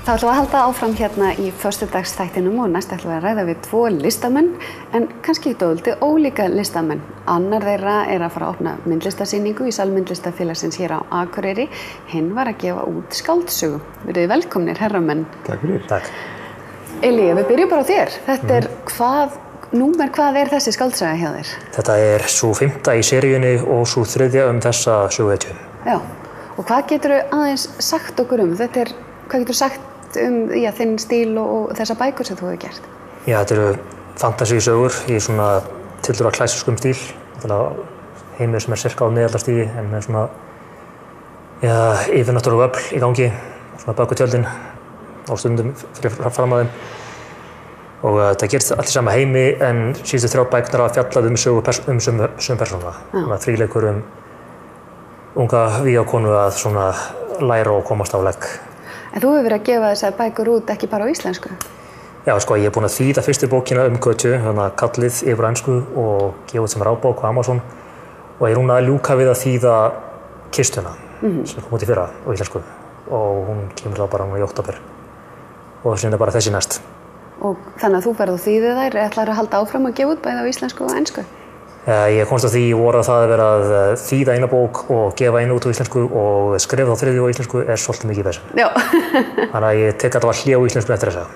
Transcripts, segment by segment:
Þá ætlum við að halda áfram hérna í föstudagsþættinum og næst ætlum við að ræða við 2 listamenn, en kannski dálítið ólíka listamenn. Annar þeirra að fara að opna myndlistasýningu í sal myndlistafélagsins hér á Akureyri. Hinn var að gefa út skáldsögu. Verið velkomnir, herramenn. Takk fyrir. Takk. Elí, við byrjum bara á þér. Þetta hvað þessi skáldsaga hjá þér? Þetta sú 5. í seríunni og sú 3. þessa söguhetju. Já, og hvað geturðu aðeins sagt okkur þetta hvað geturðu sagt þinn stíl og þessa bækur sem þú hefur gert? Já, þetta eru fantasíusögur í svona tiltölulega klassískum stíl. Heimur sem sirka á miðaldastigi en með svona yfirnáttúruleg öfl í gangi, svona bak við tjöldin og stundum fyrir fram að þeim. Og þetta gerist allt í sama heimi en síðustu 3 bækurnar hafa fjallað sömu persóna. Þríleikur unga vígakonu að svona læra og komast á legg. En þú hefur verið að gefa þessar bækur út ekki bara á íslensku? Já, ég búinn að þýða fyrstu bókina Götu, Kallið yfir á ensku og gefa út sem rafbók á Amazon. Og ég núna að ljúka við að þýða Kistuna, sem kom út í fyrra á íslensku. Og hún kemur þá bara í október. Og síðan bara þessi næst. Og þannig að þú ferð og þýðir þær, ætlarðu að halda áfram að gefa út bæði á íslensku og ensku? Ég komst að því voru að það vera að þýða eina bók og gefa eina út á íslensku og skrifa þá 3. á íslensku svolítið mikið vesen. Já. Þannig að ég tek alltaf hlé á íslensku eftir þessa.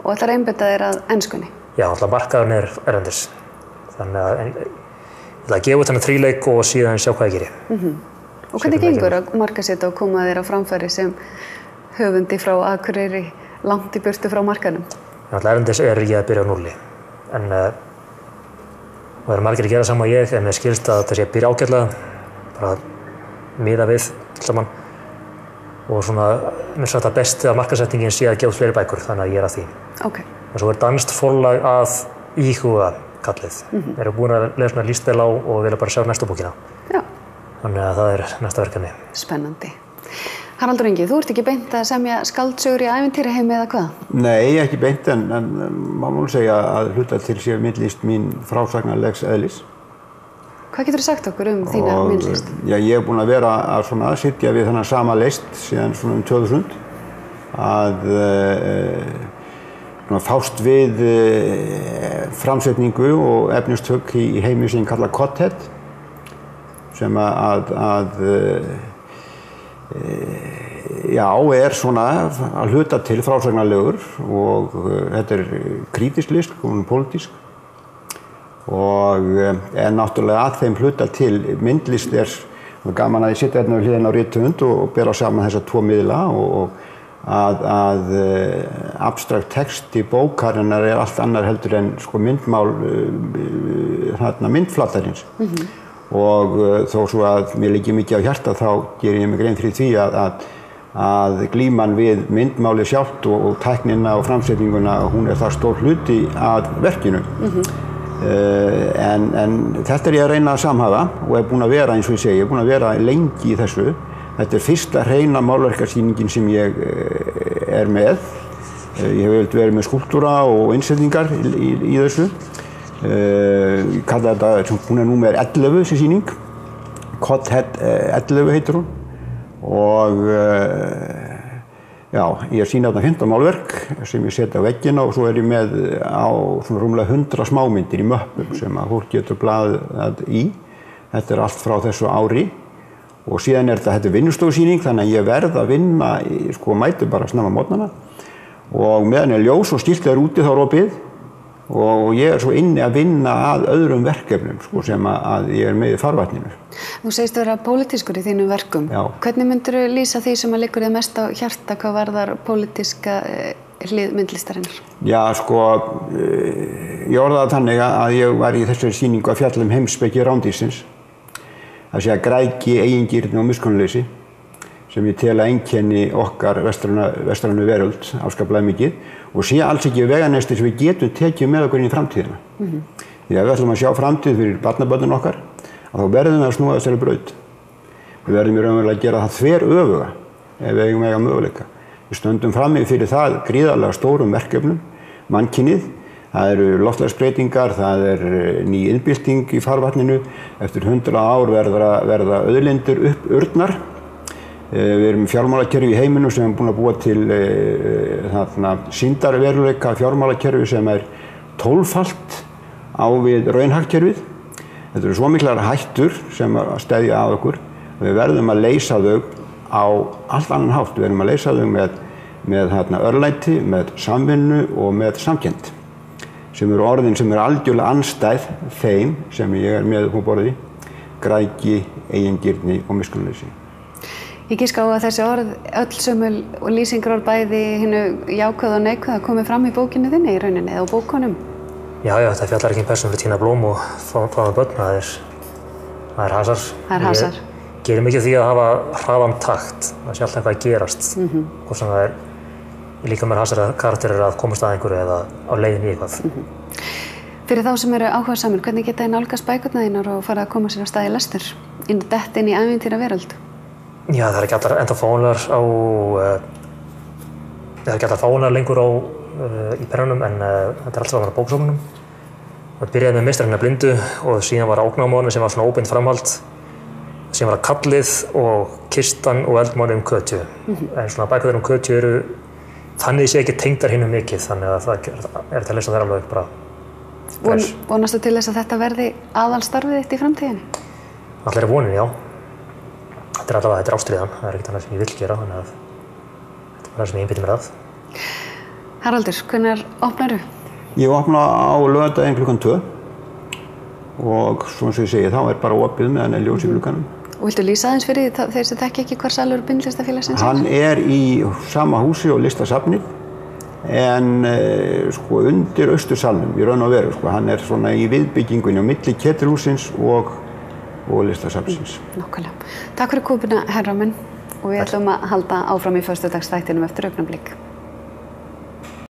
Og ætlar að einbeita þér að enskunni? Já, alltaf markaðurinn erlendis. Þannig að ég ætla að gefa út þennan 3 og síðan sjá hvað ég geri. Og hvernig gengur að markaðssetja og koma þér á framfæri sem höfundi frá Akureyri langt í burtu frá markaðnum? Já, alltaf erlendis ég að byrja á 0. En það eru margir að gera sama ég, en mér skilst að þetta sé að byrja ágætlega, bara miða við saman. Og svona, mér sagt að besti að markaðssetningin sé að gefa út fleiri bækur, þannig að ég að því. Ok. Og svo danskt forlag að íhuga Kallið. Þeir eru búin að lesa svona líst vel á og vilja bara sjá næstu bókina. Já. Þannig að það næsta verkefni. Spennandi. Haraldur Ingi, þú ert ekki beint að semja skáldsögur í ævintýraheimi eða hvað? Nei, ekki beint, en má nú segja að hluta til sé myndlist mín frásagnarlegs eðlis. Hvað geturðu sagt okkur þína myndlist? Já, ég búinn að vera að sitja við þennan sama list síðan svona 2000 að fást við framsetningu og efnistök í heimi sem kalla Kothead, sem svona að hluta til frásagnarlegur og þetta krítisk list, pólitísk og náttúrulega að þeim hluta til myndlist gaman að ég sitja hérna við hliðina á rithöfund og bera saman þessa 2 miðla og að abstrakt texti bókarinnar allt annar heldur en myndmál myndflatarins. Og þó svo að mér liggi mikið á hjarta þá gerir ég mig grein fyrir því að glíman við myndmáli sjálft og tæknina og framsetninguna, hún það stór hluti að verkinu. En þetta ég að reyna að samhafa og búinn að vera, eins og ég segi, búinn að vera lengi í þessu. Þetta fyrsta hreina málverkasýningin sem ég með. Ég hef verið með skúlptúra og innsetningar í þessu. Ég kalla þetta, hún númer 11 þessi sýning, Kothead 11 heitir hún og ég sýna þarna 15 málverk sem ég setja á veggina og svo ég með á svona rúmlega 100 smámyndir í möppum sem að fólk getur blaðað í. Þetta allt frá þessu ári og síðan þetta vinnustofusýning, þannig að ég verð að vinna, mæti bara snemma á morgnana og meðan ljós og skiltið úti þá opið og ég svo inni að vinna að öðrum verkefnum sem að ég með í farvatninu. Þú segist vera pólitískur í þínum verkum. Já. Hvernig myndirðu lýsa því sem að liggur þér mest á hjarta hvað varðar pólitíska hlið myndlistarinnar? Já, ég orðaði þannig að ég var í þessari sýningu að fjalla heimspeki rándýrsins. Það sé að græðgi, eigingirni og miskunnleysi sem ég tel að einkenni okkar vestrænu veröld afskaplega mikið og sé alls ekki veganesti sem við getum tekið með okkur inn í framtíðina. Því að við ætlum að sjá framtíð fyrir barnabörnin okkar, að þá verðum við að snúa þessari braut. Við verðum í raunverulega að gera það þveröfuga ef við eigum eiga möguleika. Við stöndum frammi fyrir það gríðarlega stórum verkefnum, mannkynið. Það eru loftslagsbreytingar, það ný iðnbylting í farvatninu. Eftir 100 ár verða auðlindir uppurnar. Við erum fjármálakerfi í heiminum sem er búin að búa til sýndarveruleika fjármálakerfi sem er 12-falt á við raunhagkerfið. Þetta eru svo miklar hættur sem að steðja að okkur og við verðum að leysa þau á allt annan hátt. Við verðum að leysa þau með örlæti, með samvinnu og með samkennd sem eru orðin sem eru algjörlega andstæð þeim sem ég er með upp á borði, græðgi, eigingirni og miskunnleysi. Ég giska á að þessi orð, öll sömul og lýsingarorð bæði hinu jákvæða og neikvæða komið fram í bókinni þinni í rauninni eða á bókunum? Já, það fjallar ekki persónu fyrir Tína Blóm og fá með börn, það er hasar. Það er hasar. Ég gerir mikið því að hafa hraðan takt, það sé alltaf eitthvað að gerast. Hvort sem það er líka mér hasar karakterir að komast að einhverju eða á leiðin í eitthvað. Fyrir þá sem eru áhugasamir, hvernig geta þið nálgast bækurnar þínar og fara að koma sér á stað í lestur, dett inn í ævintýraveröld? Já, það er ekki allar enda fáanlegar það er ekki allar fáanlegar lengur í perunum en þetta er alltaf að vera bóksafnunum. Það byrjaði með Meistarinn af blindu og síðan var Ógnarmóðurinn sem var svona óbeint framhald. Síðan var Kallið og Kistan og Eldmóðurinn Kötju. En svona bækurnar Kötju eru þannig sé ekki tengdar hinum mikið, þannig að það er til að lesa þær alveg bara fresh. Vonastu til þess að þetta verði aðalstarfið þitt í framtíðinni? Alltaf er vonin, já. Þetta er ástríðan, það er ekkert annað sem ég vil gera, þannig að þetta er það sem ég einbeiti mér að. Haraldur, hvenær opnarðu? Ég opna á laugardaginn klukkan 2 og svona sem ég segi, þá er bara opið meðan er ljós í glugganum. Og viltu lýsa aðeins fyrir þeir sem þekki ekki hvar salur Bindlistafélagsins er? Hann er í sama húsi og listasafnið en undir austursalnum í raun og veru. Hann er svona í viðbyggingunni á milli Ketilhússins og listasafnsins. Nákvæmlega. Takk fyrir komuna, herra minn, og við ætlum að halda áfram í föstudagsþættinum eftir augnablik.